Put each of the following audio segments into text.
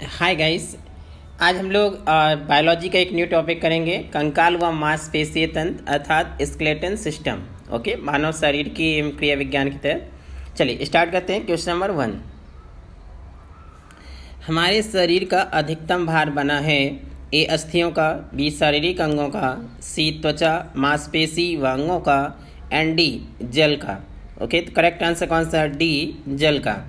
Hi guys. आज हम लोग बायोलॉजी का एक न्यू टॉपिक करेंगे, कंकाल व मांसपेशीय तंत्र अर्थात स्केलेटन सिस्टम। ओके, मानव शरीर की क्रिया विज्ञान की तरह। चलिए स्टार्ट करते हैं। क्वेश्चन नंबर 1, हमारे शरीर का अधिकतम भार बना है ए अस्थियों का, बी शारीरिक अंगों का, सी त्वचा मांसपेशी व अंगों का, एंड डी जल का। ओके, तो करेक्ट आंसर कौन सा है? डी जल का।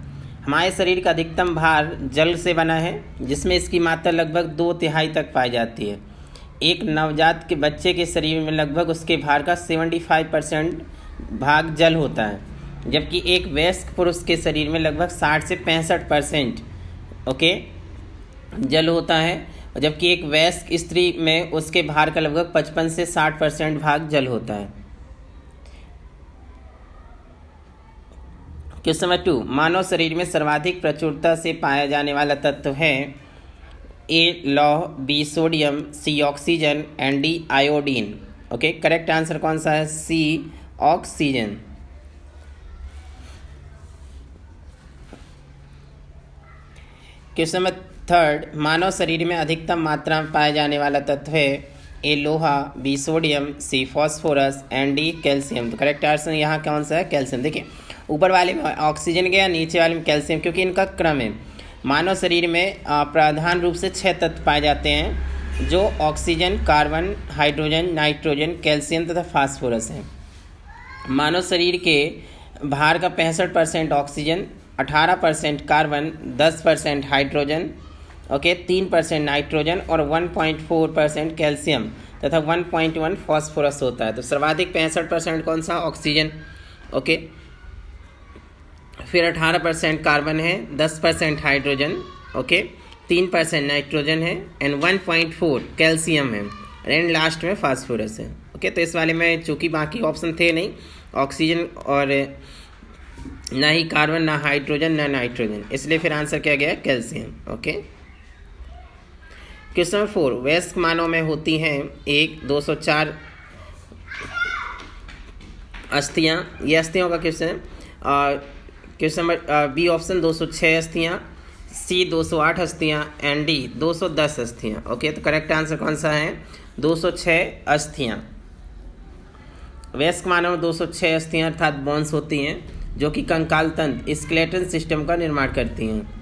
हमारे शरीर का अधिकतम भार जल से बना है, जिसमें इसकी मात्रा लगभग 2/3 तक पाई जाती है। एक नवजात के बच्चे के शरीर में लगभग उसके भार का 75% भाग जल होता है, जबकि एक वयस्क पुरुष के शरीर में लगभग 60 से 65% ओके जल होता है, जबकि एक वयस्क स्त्री में उसके भार का लगभग 55 से 60% भाग जल होता है। क्वेश्चन नंबर 2, मानव शरीर में सर्वाधिक प्रचुरता से पाया जाने वाला तत्व है ए लौह, B sodium, C oxygen, and D iodine. Okay, correct answer कौन सा है? C oxygen. क्वेश्चन नंबर 3, मानव शरीर में अधिकतम मात्रा में पाया जाने वाला तत्व है ए लोहा, B sodium, C phosphorus, and D calcium. तो करेक्ट आंसर यहाँ कौन सा है? कैल्शियम। देखिए, ऊपर वाले में ऑक्सीजन गया, नीचे वाले में कैल्शियम, क्योंकि इनका क्रम है। मानव शरीर में प्रधान रूप से 6 तत्व पाए जाते हैं, जो oxygen, carbon, hydrogen, nitrogen, calcium तथा फास्फोरस हैं। मानव शरीर के भार का 65% ऑक्सीजन, 18% कार्बन, 10% हाइड्रोजन, 3% नाइट्रोजन और 1.4% कैल्शियम तथा 1.1 फास्फोरस होता है। तो सर्वाधिक 65% कौन सा? ऑक्सीजन। ओके, फिर 18% कार्बन है, 10% हाइड्रोजन, 3% नाइट्रोजन है, एंड 1.4 कैल्शियम है, एंड लास्ट में फास्फोरस है। ओके, तो इस वाले में चूंकि बाकी ऑप्शन थे नहीं, ऑक्सीजन और ना ही कार्बन, ना हाइड्रोजन, ना नाइट्रोजन, इसलिए फिर आंसर क्या गया? कैल्शियम। ओके, क्वेश्चन नंबर 4, वयस्क मानव में होती हैं 204 अस्थियां। ये अस्थियों का क्वेश्चन है। क्वेश्चन नंबर बी ऑप्शन 206 अस्थियां, सी 208 अस्थियां, एंड डी 210 अस्थियां। ओके, तो करेक्ट आंसर कौन सा है? 206 अस्थियां। वयस्क मानव में 206 अस्थियां अर्थात बोन्स होती हैं, जो कि कंकाल तंत्र स्केलेटन सिस्टम का निर्माण करती हैं।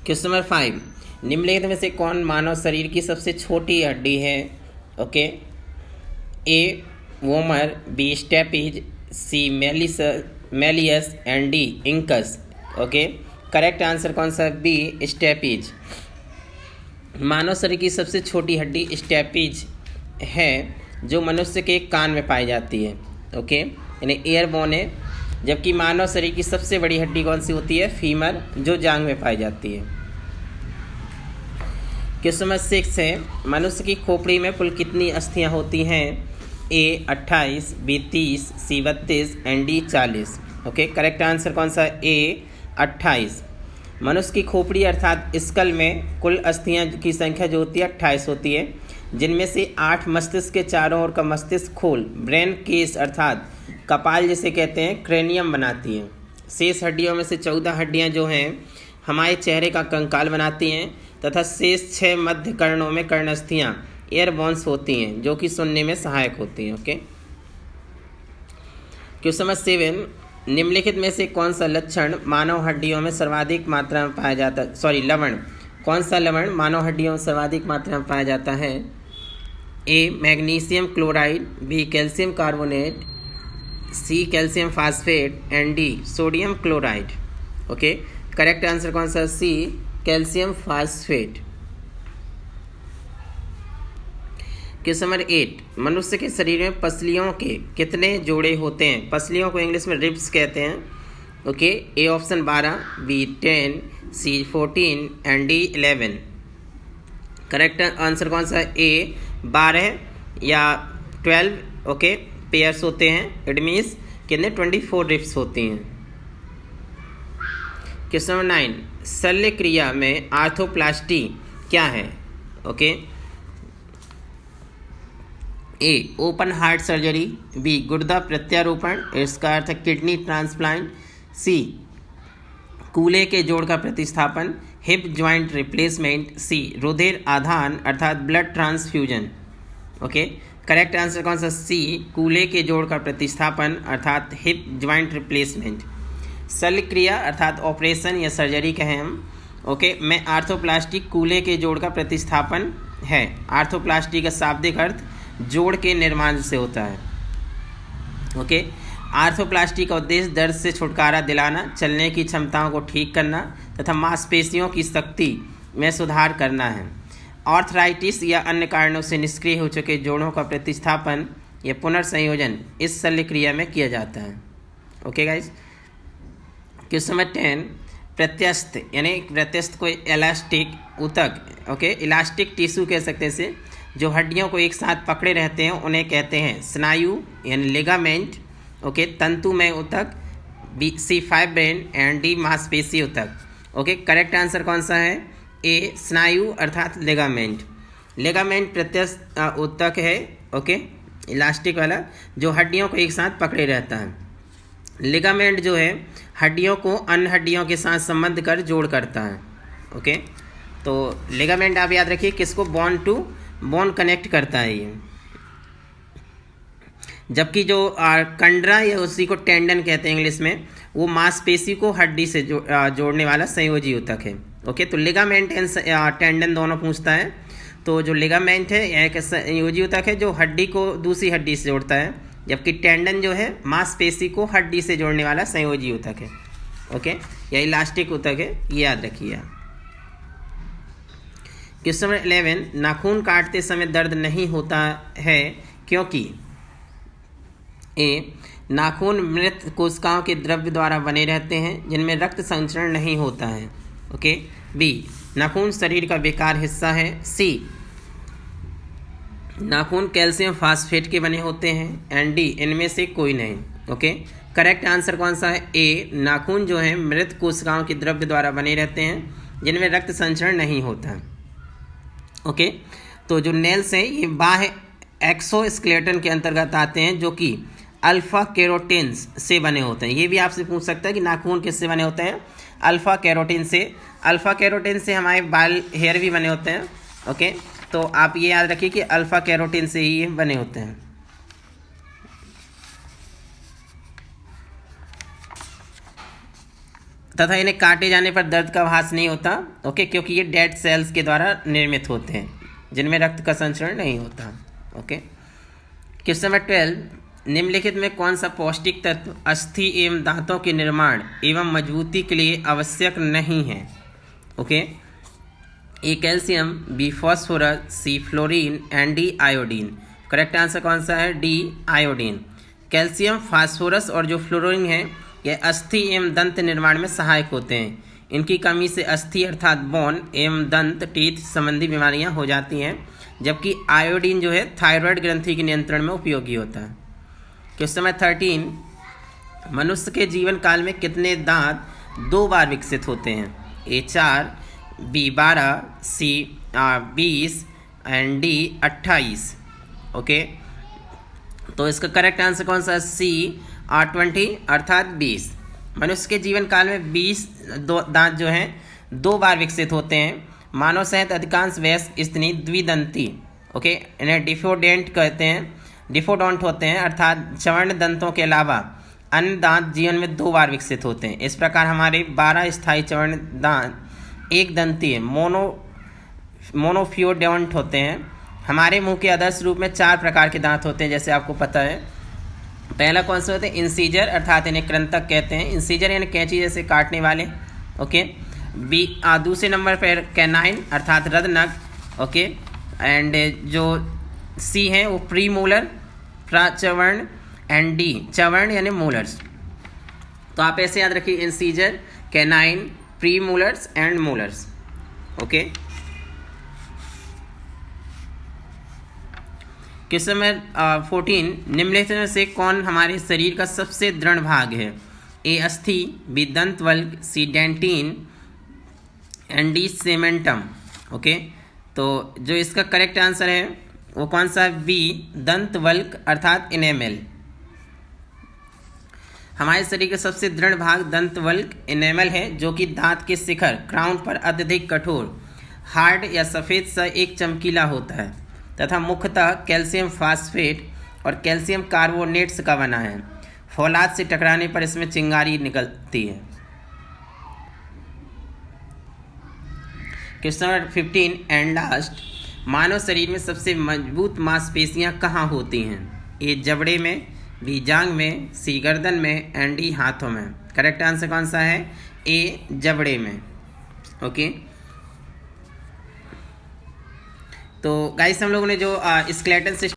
क्वेश्चन नंबर 5, निम्नलिखित में से कौन मानव शरीर की सबसे छोटी हड्डी है? Okay, A vomer, B stapes, C malleus, and D incus. Okay, correct answer कौन सा? B steppes. मानव शरीर की सबसे छोटी हड्डी स्टेपीज है, जो मनुष्य के कान में पाई जाती है। ओके, यानी एयरबोन है। जबकि मानव शरीर की सबसे बड़ी हड्डी कौन सी होती है? फीमर, जो जांघ में पाई जाती है। क्वेश्चन नंबर 6 है, मनुष्य की खोपड़ी में कुल कितनी अस्थियां होती हैं? A 28, B 30, C 32, and D 40। Okay, correct answer कौन सा? ए 28। मनुष्य की खोपड़ी अर्थात स्कल में कुल अस्थियां की संख्या जो होती है 28 होती है, जिनमें से 8 मस्तिष्क के चारों ओर का मस्तिष्क खोल, ब्रेन केस अर्थात कपाल जिसे कहते हैं, क्रेनियम बनाती हैं। शेष हड्डियों में से 14 हड्डियां जो हैं हमारे चेहरे का कंकाल बनाती हैं, तथा शेष 6 मध्य कर्णों में कर्णस्थियां एयर बोन्स होती हैं, जो कि सुनने में सहायक होती हैं। ओके, क्वेश्चन नंबर 7, निम्नलिखित में से कौन सा लक्षण मानव हड्डियों में सर्वाधिक मात्रा में पाया जाता है? लवण। कौन सा लवण मानव हड्डियों में सर्वाधिक मात्रा में पाया जाता है? A magnesium chloride, B calcium carbonate, C calcium phosphate, and D sodium chloride. Okay, correct answer कौन सा? C calcium phosphate. Question number 8, मनुष्य के शरीर में पसलियों के कितने जोड़े होते हैं? पसलियों को इंग्लिश में रिब्स कहते हैं। Okay, A option 12, B 10, C 14, and D 11। Correct answer कौन सा? ए 12 या 12 ओके पेयर्स होते हैं। इट मीन्स कितने? 24 रिब्स होती हैं। क्वेश्चन नंबर 9, शल्य क्रिया में आर्थोप्लास्टी क्या है? ओके, ए ओपन हार्ट सर्जरी, बी गुर्दा प्रत्यारोपण, इसका अर्थ है किडनी ट्रांसप्लांट, सी कूल्हे के जोड़ का प्रतिस्थापन, हिप ज्वाइंट रिप्लेसमेंट, सी रुधिर आधान अर्थात blood transfusion. Okay, correct answer कौन सा? सी कूल्हे के जोड़ का प्रतिस्थापन अर्थात हिप ज्वाइंट रिप्लेसमेंट। शल्य क्रिया अर्थात ऑपरेशन या सर्जरी कहें हम। ओके, में आर्थोप्लास्टी कूल्हे के जोड़ का प्रतिस्थापन है। आर्थोप्लास्टी का शाब्दिक अर्थ जोड़ के निर्माण से होता है। ओके, आर्थोप्लास्टी का उद्देश्य दर्द से छुटकारा दिलाना, चलने की क्षमताओं को ठीक करना तथा मांसपेशियों की शक्ति में सुधार करना है। आर्थराइटिस या अन्य कारणों से निष्क्रिय हो चुके जोड़ों का प्रतिस्थापन या पुनर्संयोजन इस शल्य क्रिया में किया जाता है। ओके गाइस, क्वेश्चन नंबर 10, प्रत्यस्थ यानी प्रत्यस्थ को इलास्टिक ऊतक, ओके, इलास्टिक टिश्यू कह सकते हैं इसे, जो हड्डियों को एक साथ पकड़े रहते हैं उन्हें कहते हैं स्नायु यानी लिगामेंट, ओके, तंतुमय ऊतक, B C fibrin and D मांसपेशी ऊतक। ओके, करेक्ट आंसर कौन सा है? ए स्नायु अर्थात लिगामेंट। लिगामेंट प्रत्यस्थ ऊतक है, ओके, इलास्टिक वाला, जो हड्डियों को एक साथ पकड़े रहता है। लिगामेंट जो है हड्डियों को अन्य हड्डियों के साथ संबंध कर जोड़ करता है। ओके, तो लिगामेंट आप याद रखिए किसको? बोन टू बोन कनेक्ट करता है ये। जबकि जो कंडरा या उसी को टेंडन कहते हैं इंग्लिश में, वो मांसपेशी को हड्डी से जोड़ने वाला संयोजी ऊतक है। ओके, तो लिगामेंट एंड टेंडन दोनों पूछता है। तो जो लिगामेंट है यह एक संयोजी ऊतक है जो हड्डी को दूसरी हड्डी से जोड़ता है, जबकि टेंडन जो है मांसपेशी को हड्डी से जोड़ने वाला संयोजी ऊतक है। ओके, यह इलास्टिक ऊतक है, ये याद रखिए। क्वेश्चन नंबर 11, नाखून काटते समय दर्द नहीं होता है क्योंकि ए नाखून मृत कोशिकाओं के द्रव्य द्वारा बने रहते हैं जिनमें रक्त संचरण नहीं होता है। ओके, बी नाखून शरीर का बेकार हिस्सा है, सी नाखून कैल्शियम फास्फेट के बने होते हैं, एंड डी इनमें से कोई नहीं। ओके, करेक्ट आंसर कौन सा है? ए नाखून जो है मृत कोशिकाओं के द्रव्य द्वारा बने रहते हैं जिनमें रक्त संचरण नहीं होता। ओके, तो जो नेल्स हैं ये बाह्य एक्सोस्केलेटन के अंतर्गत आते हैं जो कि अल्फा कैरोटीन्स से बने होते हैं। ये भी आपसे पूछ सकता है कि नाखून किससे बने होते हैं? अल्फा कैरोटीन से। अल्फा कैरोटीन से हमारे बाल हेयर भी बने होते हैं। ओके, तो आप ये याद रखिए कि अल्फा कैरोटीन से ही ये बने होते हैं। तथा इन्हें काटे जाने पर दर्द का आभास नहीं होता। ओके, क्योंकि ये डेड सेल्स के द्वारा निर्मित होते हैं जिनमें रक्त का संचरण नहीं होता। ओके, क्वेश्चन नंबर 12, निम्नलिखित में कौन सा पौष्टिक तत्व अस्थि एवं दांतों के निर्माण एवं मजबूती के लिए आवश्यक नहीं है? Okay, A calcium, B phosphorus, C fluorine and D iodine. Correct answer कौन सा है? D iodine. कैल्शियम, फास्फोरस और जो फ्लोरीन है यह अस्थि एवं दंत निर्माण में सहायक होते हैं। इनकी कमी से अस्थि अर्थात बोन एवं दंत टीथ संबंधी बीमारियां हो जाती हैं, जबकि आयोडीन जो है थायराइड ग्रंथि के नियंत्रण में उपयोगी होता है। क्वेश्चन नंबर 13, मनुष्य के जीवन काल में कितने दांत 2 बार विकसित होते हैं? A 4, B 12, C 20 and D 28। Okay, तो इसका करेक्ट आंसर कौन सा है? सी 20 अर्थात 20। मनुष्य के जीवन काल में 20 दांत जो हैं 2 बार विकसित होते हैं। मानव सहित अधिकांश वयस्क स्त्री द्विदंती, ओके, इन्हें डिफोडेंट कहते हैं, डिफोडोंट होते हैं, अर्थात चवर्ण दंतों के अलावा अन्य दांत जीवन में 2 बार विकसित होते हैं। इस प्रकार हमारे 12 स्थायी चवर्ण दांत एक दंतीय मोनोफियोडोंट होते हैं। हमारे मुंह के आदर्श रूप में 4 प्रकार के दांत होते हैं, जैसे आपको पता है। पहला कौन से होते हैं? इंसीजर अर्थात इन्हें कृंतक कहते हैं। इंसीजर यानी कैंची जैसे काटने वाले। ओके, बी दूसरे नंबर पर कैनाइन अर्थात रदनक। ओके, एंड जो सी है वो प्रीमोलर प्राचवर्ण एंड डी चवर्ण यानी मोलर्स। तो आप ऐसे याद रखिए, incisor, canine, premolars and molars. Okay, question number 14, निम्नलिखित में से कौन हमारे शरीर का सबसे दृढ़ भाग है? ए अस्थि, बी दंतवल्क, C dentine and D cementum. Okay, तो जो इसका करेक्ट आंसर है वो कौन सा? बी, दंतवल्क अर्थात इनेमल। हमारे शरीर का सबसे दृढ़ भाग दंतवल्क इनेमल है, जो कि दांत के शिखर क्राउन पर अत्यधिक कठोर हार्ड या सफ़ेद सा एक चमकीला होता है तथा मुख्यतः कैल्शियम फास्फेट और कैल्शियम कार्बोनेट्स का बना है। फौलाद से टकराने पर इसमें चिंगारी निकलती है। क्वेश्चन नंबर 15 एंड लास्ट, मानव शरीर में सबसे मजबूत मांसपेशियां कहाँ होती हैं? ए जबड़े में, बी जांघ में, सी गर्दन में, एंड डी हाथों में। करेक्ट आंसर कौन सा है? ए जबड़े में। ओके, तो गाइस हम लोगों ने जो स्केलेटल सिस्टम